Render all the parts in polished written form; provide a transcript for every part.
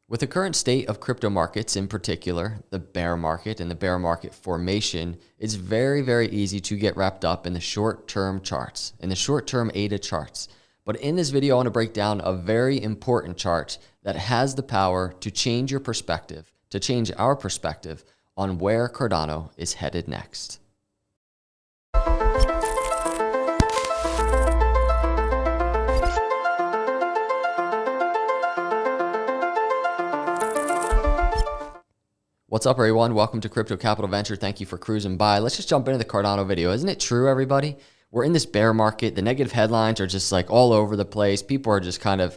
With the current state of crypto markets, in particular, the bear market and the bear market formation, it's very, very easy to get wrapped up in the short-term charts, in the short-term ADA charts. But in this video, I want to break down a very important chart that has the power to change your perspective, to change our perspective on where Cardano is headed next. What's up, everyone? Welcome to Crypto Capital Venture. Thank you for cruising by. Let's just jump into the Cardano video. Isn't it true, everybody? We're in this bear market. The negative headlines are just like all over the place. People are just kind of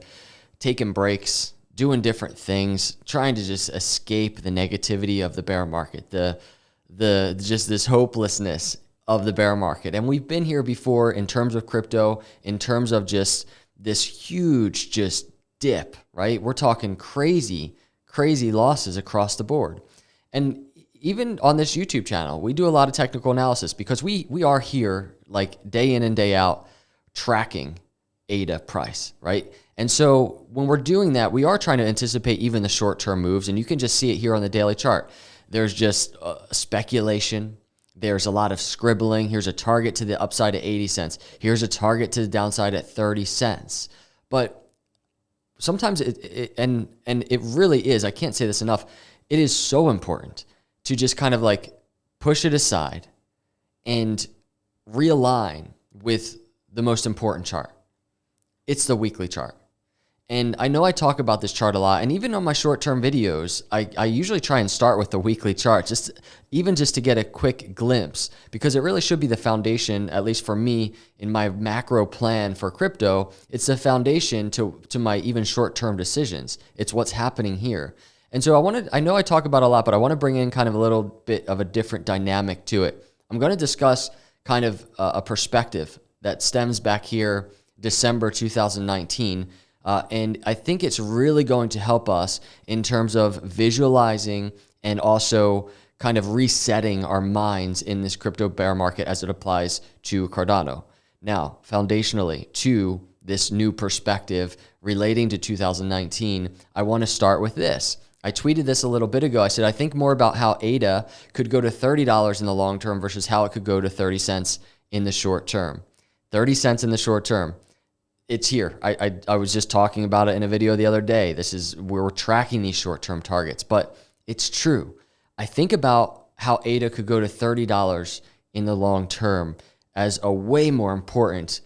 taking breaks, doing different things, trying to just escape the negativity of the bear market, the just this hopelessness of the bear market. And we've been here before in terms of crypto, in terms of just this huge just dip, right? We're talking crazy losses across the board. And even on this YouTube channel, we do a lot of technical analysis because we are here like day in and day out tracking ADA price, right? And so when we're doing that, we are trying to anticipate even the short-term moves, and you can just see it here on the daily chart. There's just speculation. There's a lot of scribbling. Here's a target to the upside at 80 cents. Here's a target to the downside at 30 cents. But sometimes it really is, I can't say this enough, it is so important to just kind of like push it aside and realign with the most important chart. It's the weekly chart. And I know I talk about this chart a lot, and even on my short-term videos, I usually try and start with the weekly chart, just to get a quick glimpse, because it really should be the foundation, at least for me, in my macro plan for crypto. It's the foundation to my even short-term decisions. It's what's happening here. And so I know I talk about it a lot, but I want to bring in kind of a little bit of a different dynamic to it. I'm going to discuss kind of a perspective that stems back here, December 2019. And I think it's really going to help us in terms of visualizing and also kind of resetting our minds in this crypto bear market as it applies to Cardano. Now, foundationally, to this new perspective relating to 2019, I want to start with this. I tweeted this a little bit ago. I said, I think more about how ADA could go to $30 in the long term versus how it could go to 30 cents in the short term. 30 cents in the short term. It's here. I was just talking about it in a video the other day. This is where we're tracking these short-term targets, but it's true. I think about how ADA could go to $30 in the long term as a way more important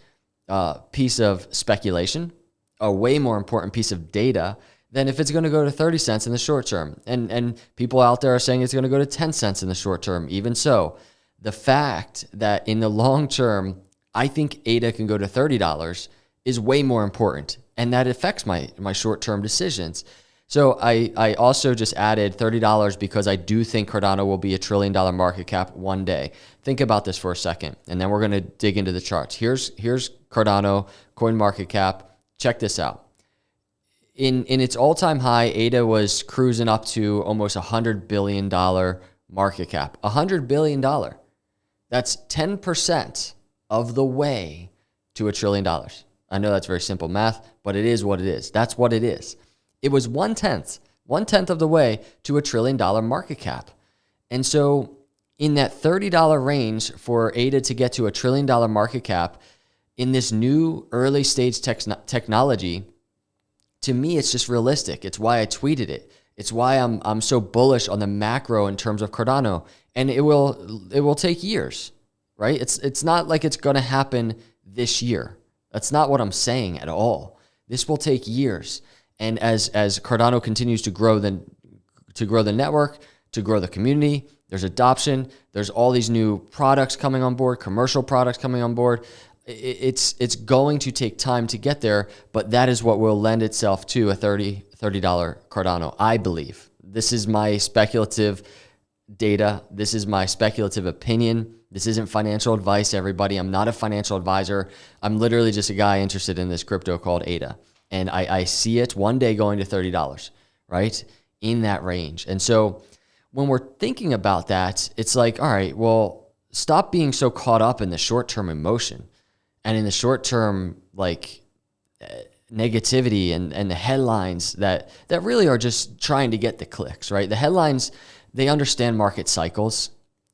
piece of speculation, a way more important piece of data than if it's going to go to 30 cents in the short term. And people out there are saying it's going to go to 10 cents in the short term. Even so, the fact that in the long term, I think ADA can go to $30 is way more important, and that affects my short-term decisions. So I also just added $30 because I do think Cardano will be $1 trillion market cap one day. Think about this for a second, and then we're going to dig into the charts. Here's Cardano coin market cap. Check this out. In its all-time high, ADA was cruising up to almost $100 billion market cap. $100 billion. That's 10% of the way to $1 trillion. I know that's very simple math, but it is what it is. That's what it is. It was one tenth of the way to $1 trillion market cap. And so in that $30 range for ADA to get to $1 trillion market cap in this new early stage technology, to me, it's just realistic. It's why I tweeted it. It's why I'm so bullish on the macro in terms of Cardano. And it will take years, right? It's not like it's going to happen this year. That's not what I'm saying at all. This will take years. And as Cardano continues to grow the network, to grow the community, there's adoption, there's all these new products coming on board, commercial products coming on board. It's going to take time to get there, but that is what will lend itself to a $30 Cardano, I believe. This is my speculative data. This is my speculative opinion. This isn't financial advice, everybody. I'm not a financial advisor. I'm literally just a guy interested in this crypto called ADA. And I see it one day going to $30, right? In that range. And so when we're thinking about that, it's like, all right, well, stop being so caught up in the short-term emotion and in the short-term, like, negativity and the headlines that really are just trying to get the clicks, right? The headlines, they understand market cycles.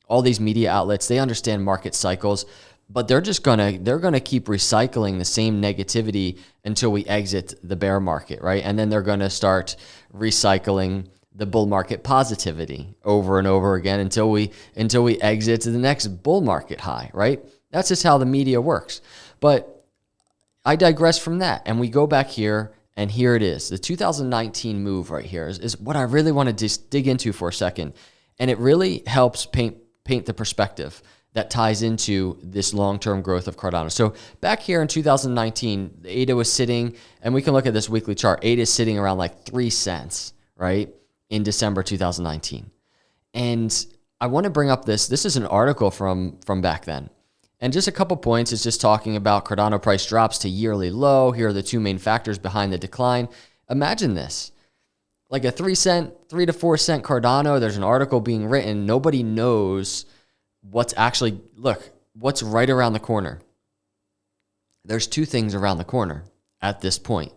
All these media outlets, they understand market cycles, but they're gonna keep recycling the same negativity until we exit the bear market, right? And then they're gonna start recycling the bull market positivity over and over again until we exit to the next bull market high, right? That's just how the media works. But I digress from that, and we go back here, and here it is. The 2019 move right here is what I really want to just dig into for a second, and it really helps paint the perspective that ties into this long-term growth of Cardano. So back here in 2019, the ADA was sitting, and we can look at this weekly chart. ADA is sitting around like 3 cents, right, in December 2019. And I want to bring up this is an article from back then. And just a couple points, it's just talking about Cardano price drops to yearly low. Here are the 2 main factors behind the decline. Imagine this, like a 3 to 4 cent Cardano, there's an article being written. Nobody knows what's right around the corner. There's 2 things around the corner at this point.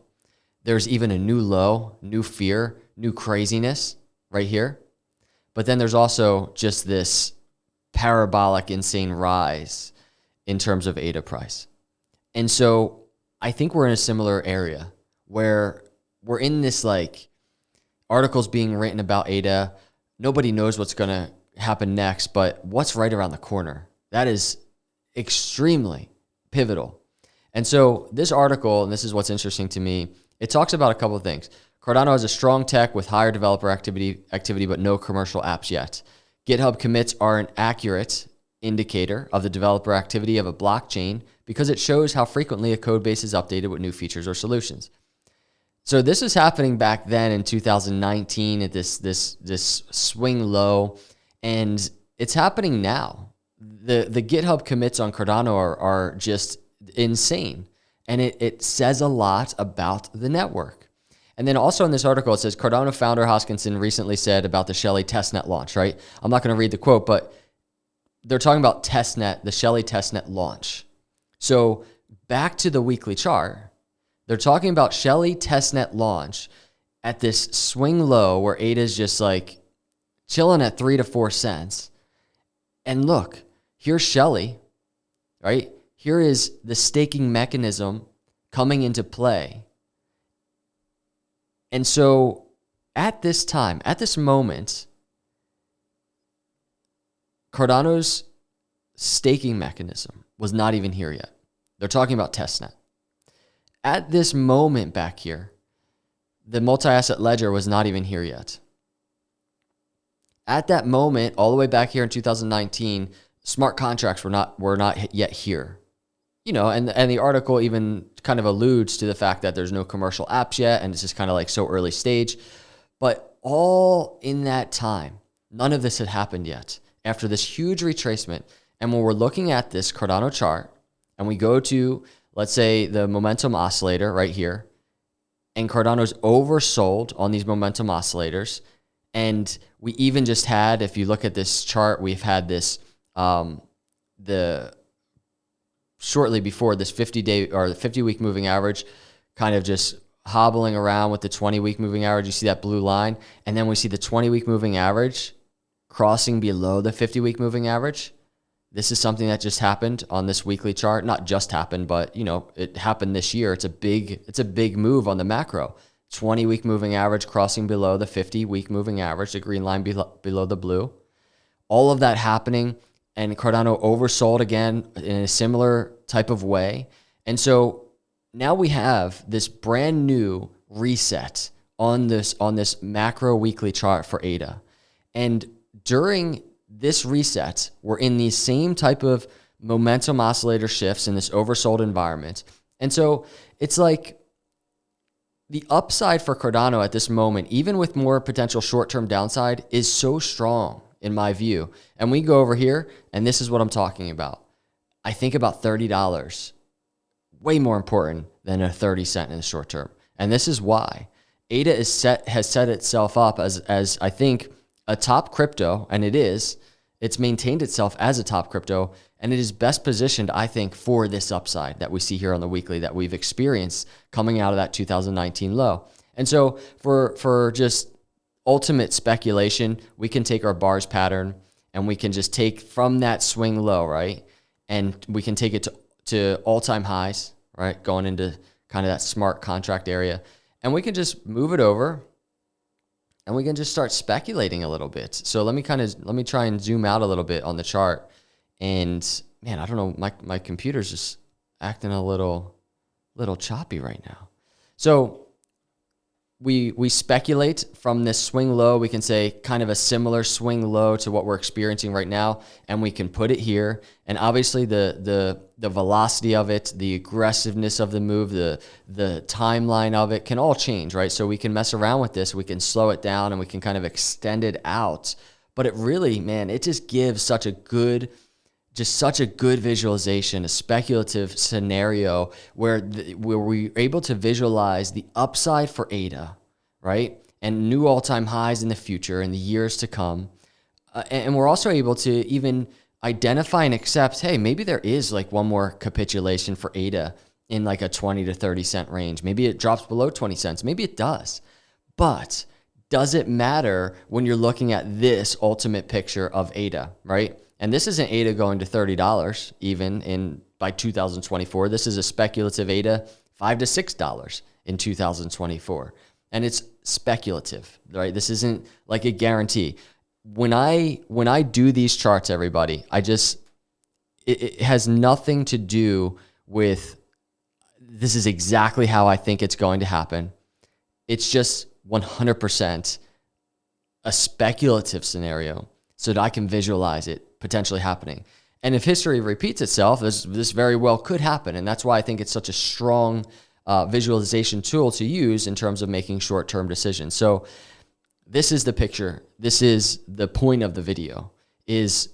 There's even a new low, new fear, new craziness right here. But then there's also just this parabolic, insane rise in terms of ADA price. And so I think we're in a similar area where we're in this like articles being written about ADA. Nobody knows what's going to happen next, but what's right around the corner? That is extremely pivotal. And so this article, and this is what's interesting to me, it talks about a couple of things. Cardano has a strong tech with higher developer activity, but no commercial apps yet. GitHub commits are an accurate indicator of the developer activity of a blockchain because it shows how frequently a code base is updated with new features or solutions. So this is happening back then in 2019 at this swing low, and it's happening now. The GitHub commits on Cardano are just insane, and it says a lot about the network. And then also in this article, it says Cardano founder Hoskinson recently said about the Shelley testnet launch, right? I'm not going to read the quote, but they're talking about testnet, the Shelley testnet launch. So back to the weekly chart, they're talking about Shelley testnet launch at this swing low where ADA is just like chilling at 3 to 4 cents. And look, here's Shelley, right? Here is the staking mechanism coming into play. And so at this time, at this moment, Cardano's staking mechanism was not even here yet. They're talking about testnet. At this moment back here, the multi-asset ledger was not even here yet. At that moment, all the way back here in 2019, smart contracts were not yet here. You know, and the article even kind of alludes to the fact that there's no commercial apps yet, and it's just kind of like so early stage. But all in that time, none of this had happened yet. After this huge retracement, and when we're looking at this Cardano chart, and we go to, let's say, the momentum oscillator right here, and Cardano's oversold on these momentum oscillators, and we even just had, if you look at this chart, we've had this, shortly before this 50-day or the 50-week moving average kind of just hobbling around with the 20-week moving average. You see that blue line, and then we see the 20-week moving average crossing below the 50-week moving average. This is something that just happened on this weekly chart. Not just happened, but you know, it happened this year. It's a big move on the macro. 20-week moving average crossing below the 50-week moving average, the green line below the blue. All of that happening, and Cardano oversold again in a similar type of way. And so now we have this brand new reset on this macro weekly chart for ADA. And during this reset, we're in these same type of momentum oscillator shifts in this oversold environment. And so it's like the upside for Cardano at this moment, even with more potential short-term downside, is so strong in my view. And we go over here, and this is what I'm talking about. I think about $30, way more important than a 30 cent in the short term. And this is why ADA has set itself up as I think a top crypto, and it's maintained itself as a top crypto, And it is best positioned, I think, for this upside that we see here on the weekly that we've experienced coming out of that 2019 low. And so for just ultimate speculation, we can take our bars pattern and we can just take from that swing low, right? And we can take it to all-time highs, right? Going into kind of that smart contract area. And we can just move it over and we can just start speculating a little bit. So let me try and zoom out a little bit on the chart. And man, I don't know, my computer's just acting a little choppy right now. So we speculate from this swing low. We can say kind of a similar swing low to what we're experiencing right now, and we can put it here. And obviously the velocity of it, the aggressiveness of the move, the timeline of it can all change, right? So we can mess around with this. We can slow it down and we can kind of extend it out. But it really, man, it just gives such a good visualization, a speculative scenario where we're able to visualize the upside for ADA, right? And new all-time highs in the future, in the years to come. And we're also able to even identify and accept, hey, maybe there is like one more capitulation for ADA in like a 20 to 30 cent range. Maybe it drops below 20 cents. Maybe it does. But does it matter when you're looking at this ultimate picture of ADA, right? And this isn't ADA going to $30 even by 2024. This is a speculative ADA, $5 to $6 in 2024. And it's speculative, right? This isn't like a guarantee. When I do these charts, everybody, it has nothing to do with this is exactly how I think it's going to happen. It's just 100% a speculative scenario so that I can visualize it potentially happening. And if history repeats itself, this very well could happen. And that's why I think it's such a strong visualization tool to use in terms of making short-term decisions. So this is the picture. This is the point of the video, is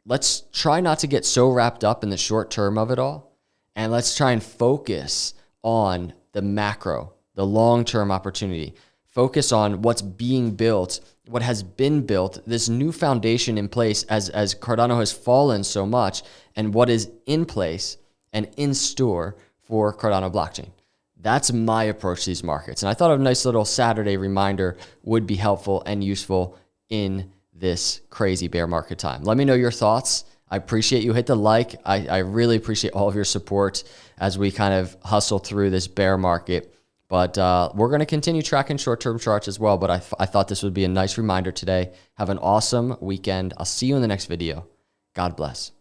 let's try not to get so wrapped up in the short term of it all. And let's try and focus on the macro, the long-term opportunity. Focus on what's being built, what has been built, this new foundation in place as Cardano has fallen so much, and what is in place and in store for Cardano blockchain. That's my approach to these markets. And I thought a nice little Saturday reminder would be helpful and useful in this crazy bear market time. Let me know your thoughts. I appreciate you. Hit the like. I really appreciate all of your support as we kind of hustle through this bear market. But we're going to continue tracking short-term charts as well. But I thought this would be a nice reminder today. Have an awesome weekend. I'll see you in the next video. God bless.